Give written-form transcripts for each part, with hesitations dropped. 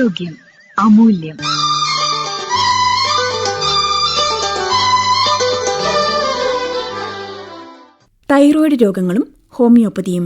ആരോഗ്യം അമൂല്യം. തൈറോയ്ഡ് രോഗങ്ങളും ഹോമിയോപ്പതിയും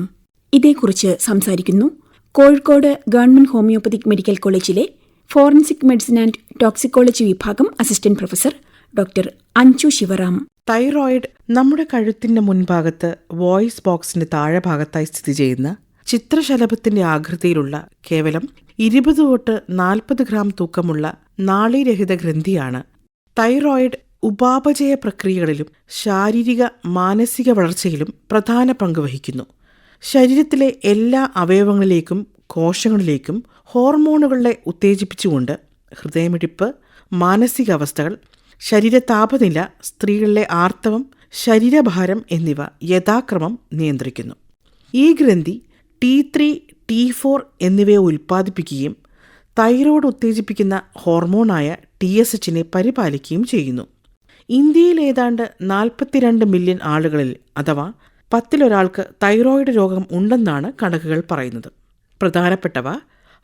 ഇതേക്കുറിച്ച് സംസാരിക്കുന്നു കോഴിക്കോട് ഗവൺമെന്റ് ഹോമിയോപ്പതിക് മെഡിക്കൽ കോളേജിലെ ഫോറൻസിക് മെഡിസിൻ ആൻഡ് ടോക്സിക്കോളജി വിഭാഗം assistant professor doctor Anju Sivaram. Thyroid നമ്മുടെ കഴുത്തിന്റെ മുൻഭാഗത്ത് വോയിസ് ബോക്സിന്റെ താഴെ ഭാഗത്തായി സ്ഥിതി ചെയ്യുന്ന ചിത്രശലഭത്തിന്റെ ആകൃതിയിലുള്ള കേവലം 20 തൊട്ട് 40 ഗ്രാം തൂക്കമുള്ള നാളീരഹിത ഗ്രന്ഥിയാണ്. തൈറോയിഡ് ഉപാപചയ പ്രക്രിയകളിലും ശാരീരിക മാനസിക വളർച്ചയിലും പ്രധാന പങ്ക് വഹിക്കുന്നു. ശരീരത്തിലെ എല്ലാ അവയവങ്ങളിലേക്കും കോശങ്ങളിലേക്കും ഹോർമോണുകളെ ഉത്തേജിപ്പിച്ചുകൊണ്ട് ഹൃദയമിടിപ്പ്, മാനസികാവസ്ഥകൾ, ശരീര താപനില, സ്ത്രീകളിലെ ആർത്തവം, ശരീരഭാരം എന്നിവ യഥാക്രമം നിയന്ത്രിക്കുന്നു. ഈ ഗ്രന്ഥി T3, T4 എന്നിവയെ ഉൽപ്പാദിപ്പിക്കുകയും തൈറോയ്ഡ് ഉത്തേജിപ്പിക്കുന്ന ഹോർമോണായ TSHനെ പരിപാലിക്കുകയും ചെയ്യുന്നു. ഇന്ത്യയിൽ ഏതാണ്ട് 42 മില്യൺ ആളുകളിൽ അഥവാ 10 തൈറോയ്ഡ് രോഗം ഉണ്ടെന്നാണ് കണക്കുകൾ പറയുന്നത്. പ്രധാനപ്പെട്ടവ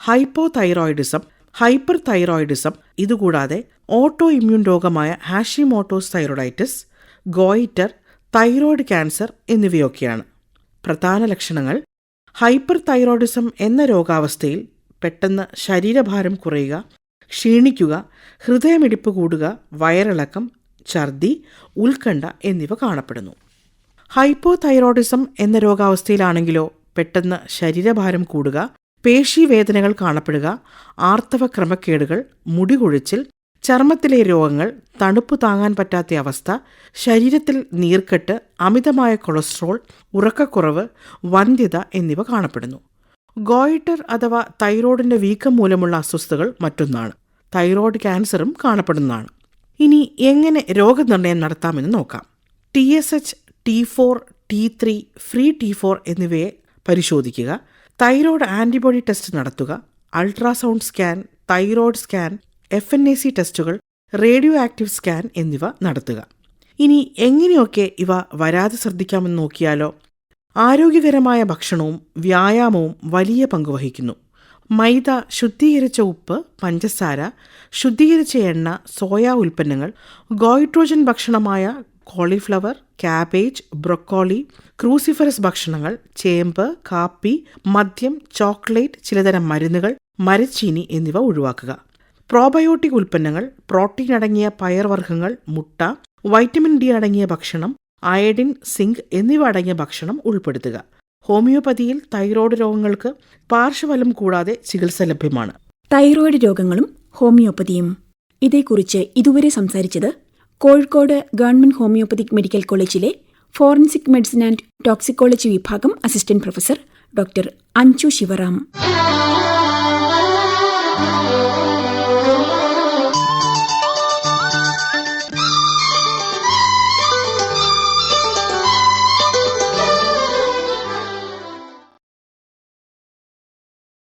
ഹൈപ്പോതൈറോയിഡിസം, ഹൈപ്പർ തൈറോയിഡിസം, ഇതുകൂടാതെ ഓട്ടോ ഇമ്മ്യൂൺ രോഗമായ Hashimoto's thyroiditis, goitre, thyroid cancer എന്നിവയൊക്കെയാണ്. പ്രധാന ലക്ഷണങ്ങൾ: ഹൈപ്പർ തൈറോയിഡിസം എന്ന രോഗാവസ്ഥയിൽ പെട്ടെന്ന് ശരീരഭാരം കുറയുക, ക്ഷീണിക്കുക, ഹൃദയമിടിപ്പ് കൂടുക, വയറിളക്കം, ഛർദി, ഉത്കണ്ഠ എന്നിവ കാണപ്പെടുന്നു. ഹൈപ്പോതൈറോയിഡിസം എന്ന രോഗാവസ്ഥയിലാണെങ്കിലോ പെട്ടെന്ന് ശരീരഭാരം കൂടുക, പേശീവേദനകൾ കാണപ്പെടുക, ആർത്തവ ക്രമക്കേടുകൾ, മുടികൊഴിച്ചിൽ, ചർമ്മത്തിലെ രോഗങ്ങൾ, തണുപ്പ് താങ്ങാൻ പറ്റാത്ത അവസ്ഥ, ശരീരത്തിൽ നീർക്കെട്ട്, അമിതമായ കൊളസ്ട്രോൾ, ഉറക്കക്കുറവ്, വന്ധ്യത എന്നിവ കാണപ്പെടുന്നു. ഗോയിറ്റർ അഥവാ തൈറോയ്ഡിന്റെ വീക്കം മൂലമുള്ള അസ്വസ്ഥതകൾ മറ്റൊന്നാണ്. തൈറോയ്ഡ് ക്യാൻസറും കാണപ്പെടുന്നതാണ്. ഇനി എങ്ങനെ രോഗനിർണയം നടത്താമെന്ന് നോക്കാം. TSH, T4, T3, free T4 എന്നിവയെ പരിശോധിക്കുക. തൈറോയ്ഡ് ആന്റിബോഡി ടെസ്റ്റ് നടത്തുക. Ultrasound scan, thyroid scan, FNAC ടെസ്റ്റുകൾ, റേഡിയോ ആക്റ്റീവ് സ്കാൻ എന്നിവ നടത്തുക. ഇനി എങ്ങനെയൊക്കെ ഇവ വരാതെ ശ്രദ്ധിക്കാമെന്ന് നോക്കിയാലോ. ആരോഗ്യകരമായ ഭക്ഷണവും വ്യായാമവും വലിയ പങ്ക് വഹിക്കുന്നു. മൈദ, ശുദ്ധീകരിച്ച ഉപ്പ്, പഞ്ചസാര, ശുദ്ധീകരിച്ച എണ്ണ, സോയ ഉൽപ്പന്നങ്ങൾ, ഗോയിട്രോജൻ ഭക്ഷണമായ കോളിഫ്ലവർ, കാബേജ്, ബ്രൊക്കോളി, ക്രൂസിഫറസ് ഭക്ഷണങ്ങൾ, ചേമ്പ്, കാപ്പി, മദ്യം, ചോക്ലേറ്റ്, ചിലതരം മരുന്നുകൾ, മരച്ചീനി എന്നിവ ഒഴിവാക്കുക. പ്രോബയോട്ടിക് ഉൽപ്പന്നങ്ങൾ, പ്രോട്ടീൻ അടങ്ങിയ പയർവർഗ്ഗങ്ങൾ, മുട്ട, വൈറ്റമിൻ D അടങ്ങിയ ഭക്ഷണം, അയഡിൻ, സിങ്ക് എന്നിവ അടങ്ങിയ ഭക്ഷണം ഉൾപ്പെടുത്തുക. ഹോമിയോപ്പതിയിൽ തൈറോയ്ഡ് രോഗങ്ങൾക്ക് പാർശ്വഫലം കൂടാതെ ചികിത്സ ലഭ്യമാണ്. തൈറോയ്ഡ് രോഗങ്ങളും ഹോമിയോപ്പതിയും ഇതേക്കുറിച്ച് ഇതുവരെ സംസാരിച്ചത് കോഴിക്കോട് ഗവൺമെന്റ് ഹോമിയോപ്പതിക് മെഡിക്കൽ കോളേജിലെ ഫോറൻസിക് മെഡിസിൻ ആൻഡ് ടോക്സിക്കോളജി വിഭാഗം assistant professor doctor Anju Sivaram.